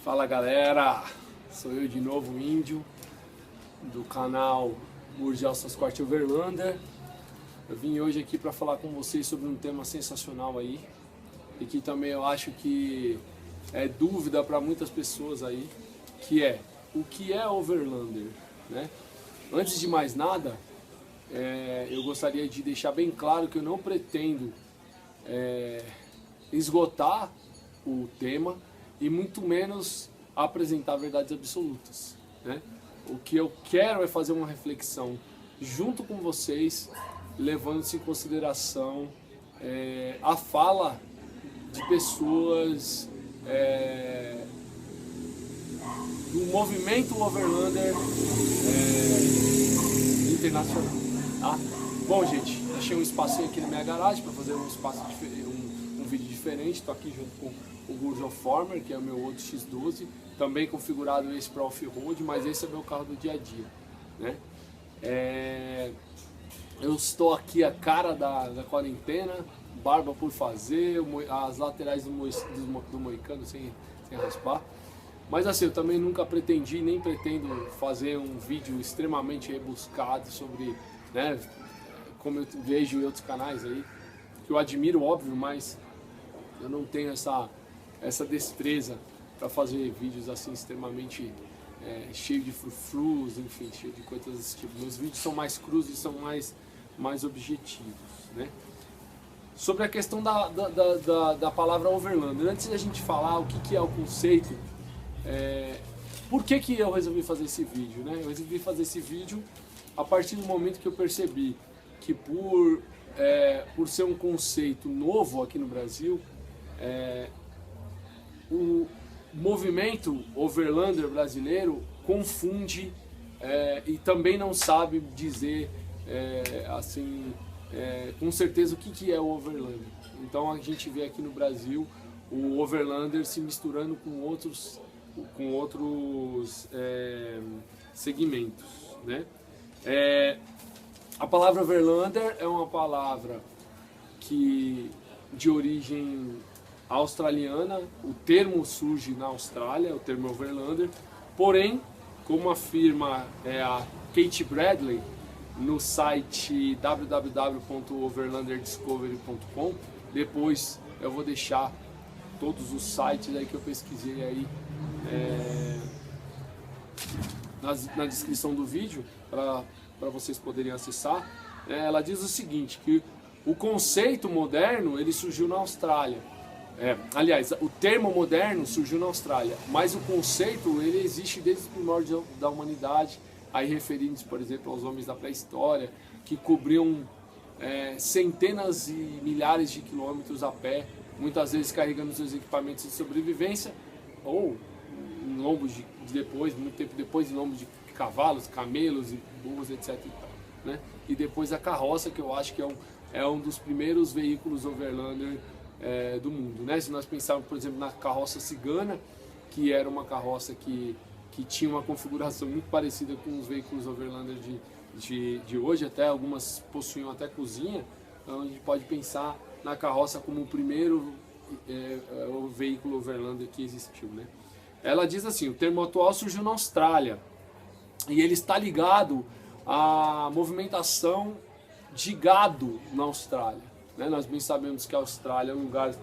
Fala galera, sou eu de novo, o Índio, do canal Gurgel Sasquatch Overlander. Eu vim hoje aqui para falar com vocês sobre um tema sensacional aí, e que também eu acho que é dúvida para muitas pessoas aí, que é o que é Overlander, né? Antes de mais nada, eu gostaria de deixar bem claro que eu não pretendo esgotar o tema e muito menos apresentar verdades absolutas, né? O que eu quero é fazer uma reflexão junto com vocês, levando-se em consideração a fala de pessoas do movimento Overlander internacional, tá? Bom, gente, achei um espacinho aqui na minha garagem para fazer um vídeo diferente. Estou aqui junto com o Gurgel Former, que é o meu outro X12, também configurado esse para off-road, mas esse é o meu carro do dia a dia, né? Eu estou aqui a cara da quarentena, barba por fazer, as laterais do moicano sem raspar. Mas assim, eu também nunca pretendi, nem pretendo fazer um vídeo extremamente rebuscado sobre, né, como eu vejo em outros canais aí, que eu admiro, óbvio, mas eu não tenho essa destreza para fazer vídeos assim extremamente cheio de frufrus, enfim, cheio de coisas desse tipo. Meus vídeos são mais crus e são mais objetivos, né? Sobre a questão da palavra Overlander, antes da gente falar o que é o conceito, por que eu resolvi fazer esse vídeo, né? Eu resolvi fazer esse vídeo a partir do momento que eu percebi que por ser um conceito novo aqui no Brasil, o movimento Overlander brasileiro confunde e também não sabe dizer com certeza o que é o Overlander. Então a gente vê aqui no Brasil o Overlander se misturando com outros segmentos, né? A palavra Overlander é uma palavra de origem australiana. O termo surge na Austrália, o termo Overlander, porém, como afirma a Kate Bradley no site www.overlanderdiscovery.com, depois eu vou deixar todos os sites aí que eu pesquisei aí na descrição do vídeo para vocês poderem acessar. Ela diz o seguinte, que o conceito moderno ele surgiu na Austrália. Aliás, o termo moderno surgiu na Austrália, mas o conceito ele existe desde os primórdios da humanidade, aí referindo-se, por exemplo, aos homens da pré-história, que cobriam centenas e milhares de quilômetros a pé, muitas vezes carregando seus equipamentos de sobrevivência, ou em lombos muito tempo depois, em lombos de cavalos, camelos e burros, etc. Né? E depois a carroça, que eu acho que é um dos primeiros veículos Overlander do mundo, né? Se nós pensarmos, por exemplo, na carroça cigana, que era uma carroça que tinha uma configuração muito parecida com os veículos Overlander de hoje, até algumas possuíam até cozinha, então a gente pode pensar na carroça como o primeiro o veículo Overlander que existiu, né? Ela diz assim, o termo atual surgiu na Austrália e ele está ligado à movimentação de gado na Austrália, né? Nós bem sabemos que a Austrália é um lugar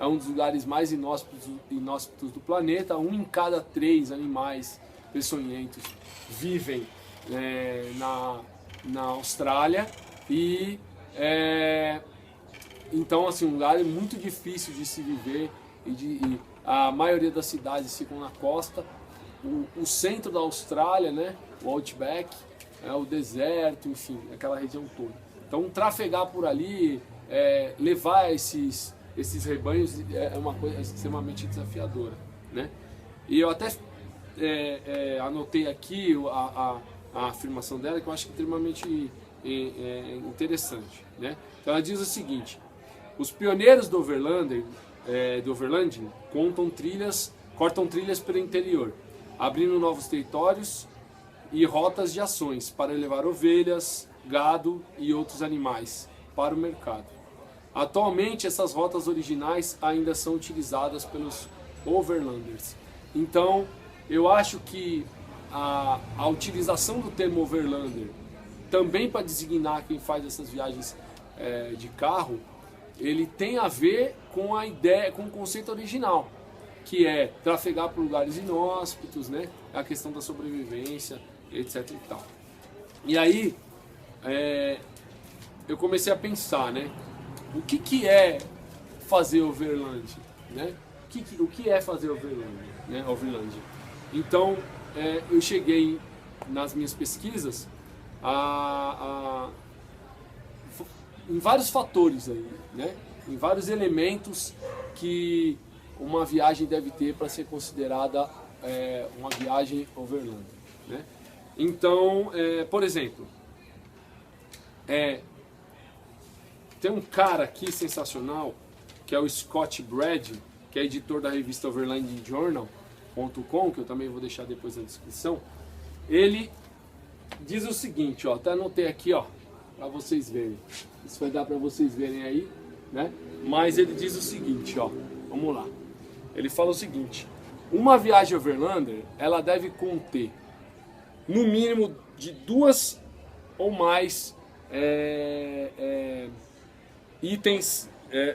é um dos lugares mais inóspitos do planeta. 1 em cada 3 animais peçonhentos vivem na Austrália e então assim, um lugar muito difícil de se viver e a maioria das cidades ficam na costa. O centro da Austrália, né, o Outback, o deserto, enfim, aquela região toda. Então trafegar por ali, levar esses rebanhos é uma coisa extremamente desafiadora, né? E eu até anotei aqui a afirmação dela, que eu acho extremamente interessante, né? Então ela diz o seguinte: os pioneiros do overlanding cortam trilhas pelo interior, abrindo novos territórios e rotas de ações para levar ovelhas, gado e outros animais para o mercado. Atualmente, essas rotas originais ainda são utilizadas pelos overlanders. Então, eu acho que a utilização do termo overlander também para designar quem faz essas viagens de carro, ele tem a ver com a ideia, com o conceito original, que é trafegar por lugares inóspitos, né? A questão da sobrevivência, etc e tal. E aí, eu comecei a pensar, né? O que é fazer overland, né? O que é fazer overland, né? Overland. Então, eu cheguei nas minhas pesquisas em vários fatores aí, né? Em vários elementos que uma viagem deve ter para ser considerada uma viagem overland, né? Então, por exemplo, tem um cara aqui sensacional, que é o Scott Brad, que é editor da revista overlandingjournal.com, que eu também vou deixar depois na descrição. Ele diz o seguinte, ó, até anotei aqui, ó, para vocês verem. Isso vai dar para vocês verem aí, né? Mas ele diz o seguinte, ó, vamos lá. Ele fala o seguinte: uma viagem overlander, ela deve conter no mínimo de 2 ou mais itens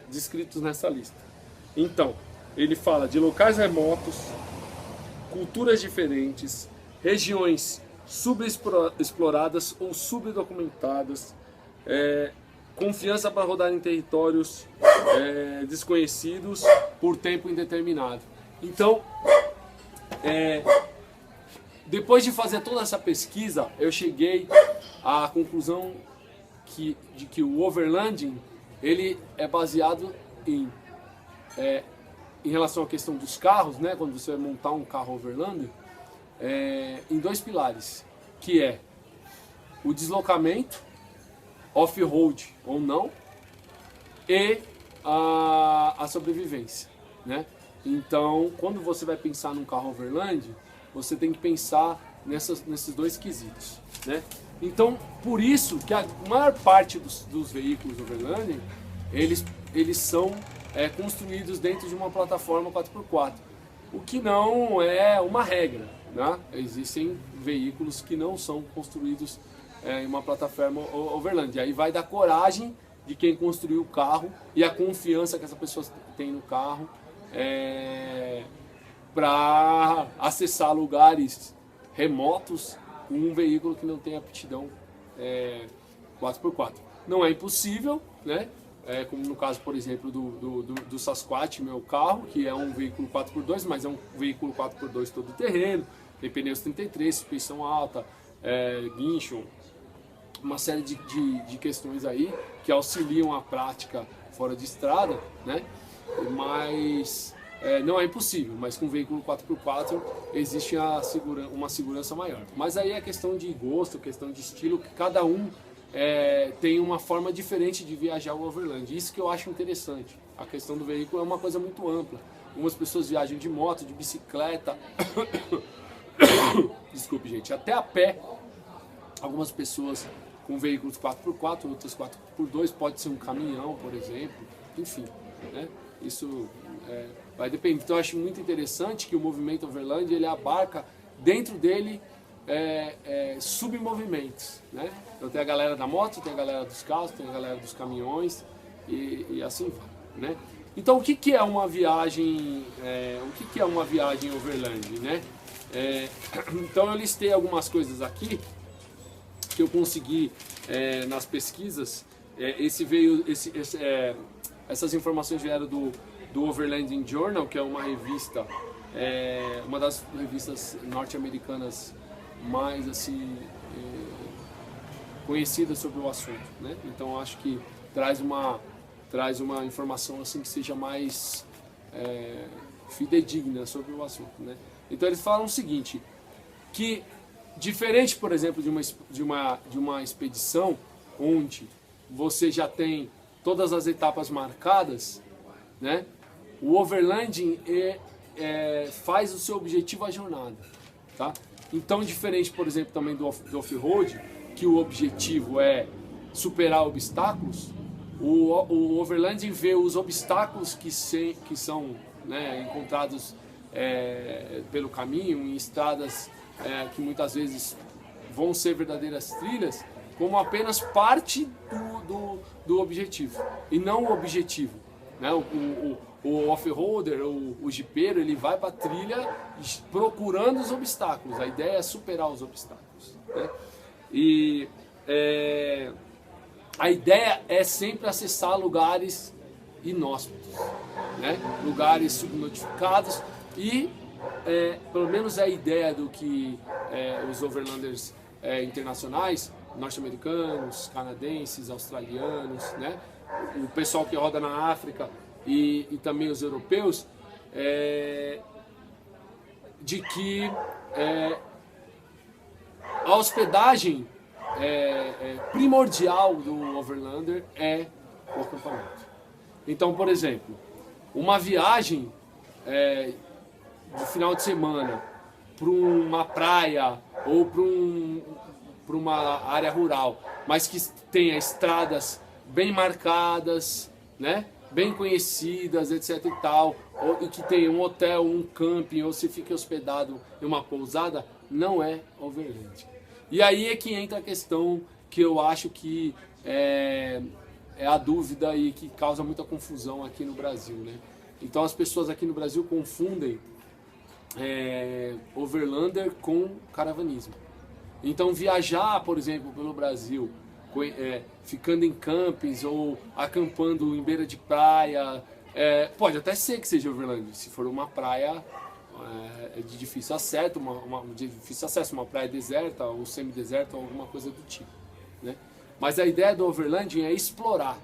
descritos nessa lista. Então, ele fala de locais remotos, culturas diferentes, regiões subexploradas ou subdocumentadas, confiança para rodar em territórios desconhecidos por tempo indeterminado. Então, depois de fazer toda essa pesquisa, eu cheguei à conclusão de que o overlanding ele é baseado em relação à questão dos carros, né, quando você vai montar um carro overlander, em 2 pilares, que é o deslocamento, off-road ou não, e a sobrevivência, né? Então, quando você vai pensar num carro overland, você tem que pensar nesses 2 quesitos, né? Então, por isso que a maior parte dos veículos overlanding, eles são construídos dentro de uma plataforma 4x4, o que não é uma regra, né? Existem veículos que não são construídos em uma plataforma overland. Aí vai da coragem de quem construiu o carro e a confiança que essa pessoa tem no carro para acessar lugares remotos com um veículo que não tem aptidão 4x4. Não é impossível, né? Como no caso, por exemplo, do Sasquatch, meu carro, que é um veículo 4x2, mas é um veículo 4x2 todo terreno, tem pneus 33, suspensão alta, guincho, uma série de questões aí que auxiliam a prática fora de estrada, né? Mas não é impossível, mas com veículo 4x4 existe uma segurança maior. Mas aí é questão de gosto, questão de estilo, que cada um tem uma forma diferente de viajar o overland. Isso que eu acho interessante. A questão do veículo é uma coisa muito ampla. Algumas pessoas viajam de moto, de bicicleta, desculpe gente, até a pé. Algumas pessoas com veículos 4x4, outras 4x2, pode ser um caminhão, por exemplo, enfim, né? Isso vai depender. Então eu acho muito interessante que o movimento overland, ele abarca dentro dele submovimentos, né? Então tem a galera da moto, tem a galera dos carros, tem a galera dos caminhões e assim vai, né? Então o que é uma viagem, o que é uma viagem overland, né? Então eu listei algumas coisas aqui que eu consegui nas pesquisas. Essas informações vieram do Overlanding Journal, que é uma revista, uma das revistas norte-americanas mais assim conhecidas sobre o assunto, né? Então acho que traz uma informação assim que seja mais fidedigna sobre o assunto, né? Então eles falam o seguinte, que diferente, por exemplo, de uma expedição onde você já tem todas as etapas marcadas, né? O overlanding faz o seu objetivo a jornada, tá? Então, diferente, por exemplo, também do off-road, que o objetivo é superar obstáculos, o overlanding vê os obstáculos que são, né, encontrados pelo caminho, em estradas que muitas vezes vão ser verdadeiras trilhas, como apenas parte do objetivo, e não o objetivo. Né? O off-roader, o jipeiro, ele vai para a trilha procurando os obstáculos. A ideia é superar os obstáculos. Né? E a ideia é sempre acessar lugares inóspitos, né? Lugares subnotificados e, pelo menos é a ideia do que os overlanders internacionais, norte-americanos, canadenses, australianos, né? O pessoal que roda na África e também os europeus, de que a hospedagem primordial do overlander é o acampamento. Então, por exemplo, uma viagem de final de semana para uma praia ou para uma área rural, mas que tenha estradas bem marcadas, né? Bem conhecidas, etc e tal, ou que tenha um hotel, um camping, ou se fique hospedado em uma pousada, não é overland. E aí é que entra a questão que eu acho que é a dúvida e que causa muita confusão aqui no Brasil, né? Então as pessoas aqui no Brasil confundem overlander com caravanismo. Então viajar, por exemplo, pelo Brasil, ficando em campings ou acampando em beira de praia, pode até ser que seja overland, se for uma praia de difícil acesso, uma praia deserta ou semi-deserta ou alguma coisa do tipo, né? Mas a ideia do overlanding é explorar,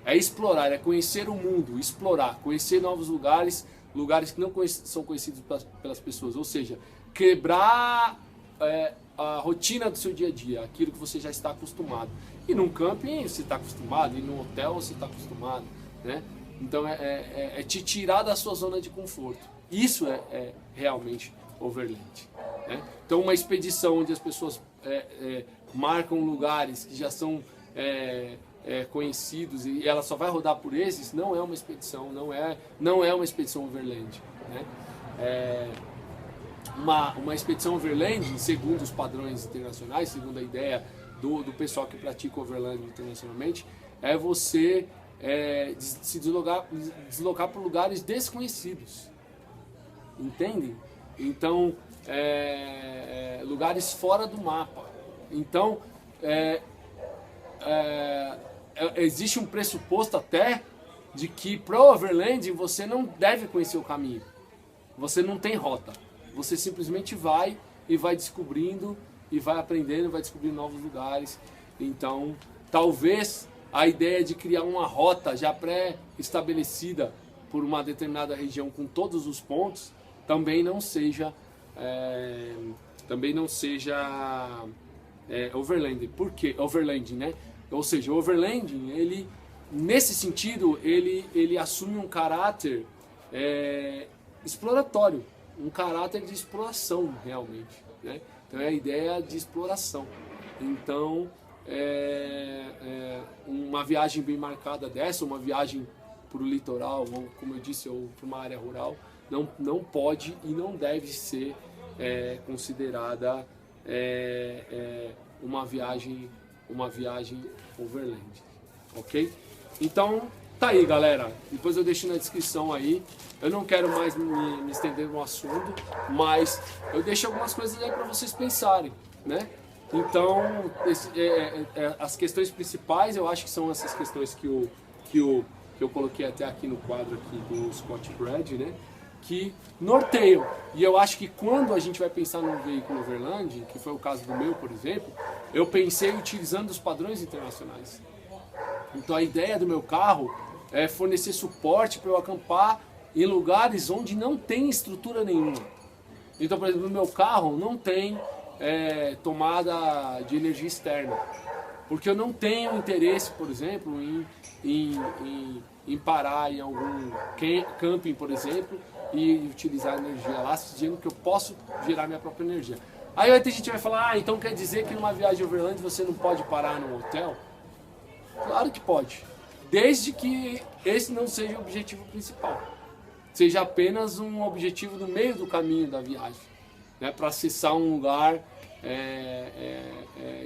é conhecer o mundo, explorar, conhecer novos lugares, lugares que não são conhecidos pelas pessoas, ou seja, quebrar a rotina do seu dia a dia, aquilo que você já está acostumado. E num camping você está acostumado, e num hotel você está acostumado, né? Então é te tirar da sua zona de conforto. Isso é realmente overland, né? Então uma expedição onde as pessoas marcam lugares que já são conhecidos e ela só vai rodar por esses, não é uma expedição, não é uma expedição overland, né? Uma expedição overland, segundo os padrões internacionais, segundo a ideia do pessoal que pratica overland internacionalmente, é você se deslocar por lugares desconhecidos, entendem? Então, lugares fora do mapa. Então, existe um pressuposto até de que para o overland você não deve conhecer o caminho, você não tem rota. Você simplesmente vai e vai descobrindo e vai aprendendo, vai descobrindo novos lugares. Então, talvez a ideia de criar uma rota já pré-estabelecida por uma determinada região com todos os pontos também não seja overlanding. Por quê? Overlanding, né? Ou seja, o overlanding, ele, nesse sentido, ele assume um caráter exploratório. Um caráter de exploração, realmente, né? Então é a ideia de exploração. Então, uma viagem bem marcada dessa, uma viagem para o litoral, ou como eu disse, ou para uma área rural, não pode e não deve ser considerada uma viagem overland, ok? Então, tá aí, galera. Depois eu deixo na descrição aí. Eu não quero mais me estender no assunto, mas eu deixo algumas coisas aí para vocês pensarem, né? Então, as questões principais, eu acho que são essas questões que eu coloquei até aqui no quadro aqui do Scott Brad, né? Que norteiam. E eu acho que quando a gente vai pensar num veículo overland, que foi o caso do meu, por exemplo, eu pensei utilizando os padrões internacionais. Então a ideia do meu carro é fornecer suporte para eu acampar em lugares onde não tem estrutura nenhuma. Então, por exemplo, no meu carro não tem tomada de energia externa, porque eu não tenho interesse, por exemplo, em parar em algum camping, por exemplo, e utilizar energia lá, dizendo que eu posso gerar minha própria energia. Aí vai ter gente que vai falar, então quer dizer que numa viagem overland você não pode parar num hotel? Claro que pode, desde que esse não seja o objetivo principal. seja apenas um objetivo no meio do caminho da viagem, né, para acessar um lugar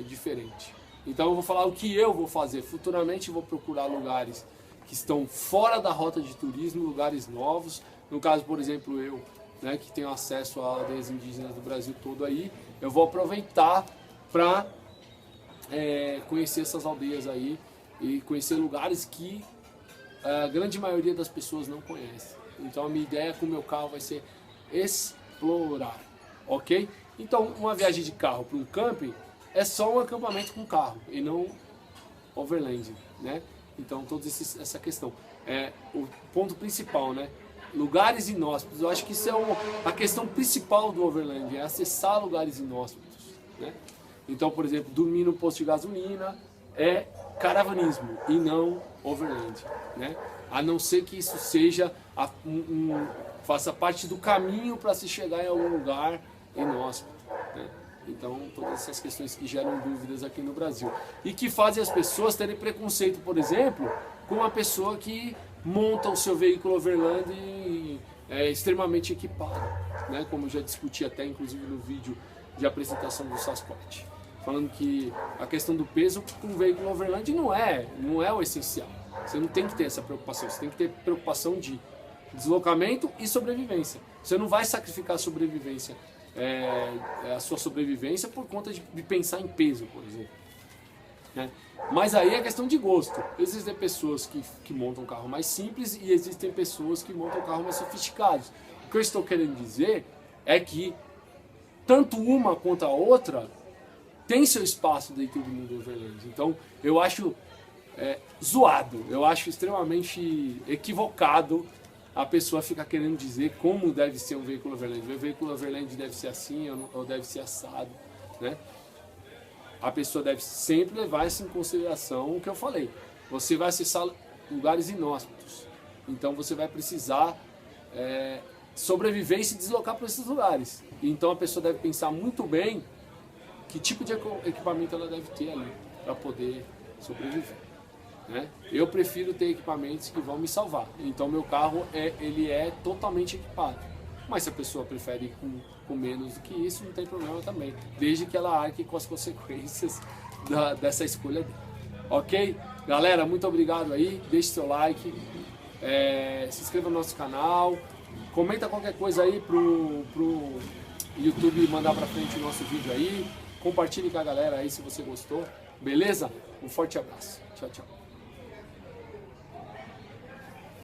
diferente. Então eu vou falar o que eu vou fazer. Futuramente eu vou procurar lugares que estão fora da rota de turismo, lugares novos. No caso, por exemplo, eu, né, que tenho acesso a aldeias indígenas do Brasil todo aí, eu vou aproveitar para conhecer essas aldeias aí e conhecer lugares que a grande maioria das pessoas não conhece. Então a minha ideia com o meu carro vai ser explorar, ok? Então uma viagem de carro para um camping é só um acampamento com carro e não overland, né? Então toda essa questão é o ponto principal, né? Lugares inóspitos. Eu acho que isso é a questão principal do overland, é acessar lugares inóspitos, né? Então, por exemplo, dormir no posto de gasolina é caravanismo e não overland, né? A não ser que isso seja faça parte do caminho para se chegar em algum lugar inóspito, né? Então, todas essas questões que geram dúvidas aqui no Brasil e que fazem as pessoas terem preconceito, por exemplo, com uma pessoa que monta o seu veículo overland e é extremamente equipado, né? Como eu já discuti até inclusive no vídeo de apresentação do Sasquatch, falando que a questão do peso com um veículo overland não é o essencial. Você não tem que ter essa preocupação, você tem que ter preocupação de deslocamento e sobrevivência. Você não vai sacrificar a sobrevivência, a sua sobrevivência por conta de pensar em peso, por exemplo, né? Mas aí é questão de gosto. Existem pessoas que montam um carro mais simples e existem pessoas que montam carros mais sofisticados. O que eu estou querendo dizer é que tanto uma quanto a outra tem seu espaço dentro do mundo overland. Então eu acho zoado, eu acho extremamente equivocado a pessoa ficar querendo dizer como deve ser um veículo overland. O veículo overland deve ser assim ou deve ser assado, né? A pessoa deve sempre levar isso em consideração o que eu falei. Você vai acessar lugares inóspitos, então você vai precisar sobreviver e se deslocar para esses lugares. Então a pessoa deve pensar muito bem que tipo de equipamento ela deve ter ali para poder sobreviver, né? Eu prefiro ter equipamentos que vão me salvar. Então meu carro ele é totalmente equipado. Mas se a pessoa prefere ir com menos do que isso, não tem problema também, desde que ela arque com as consequências dessa escolha dele. Ok? Galera, muito obrigado aí, deixe seu like, se inscreva no nosso canal, comenta qualquer coisa aí pro YouTube mandar pra frente o nosso vídeo aí, compartilhe com a galera aí se você gostou, beleza? Um forte abraço, tchau, tchau.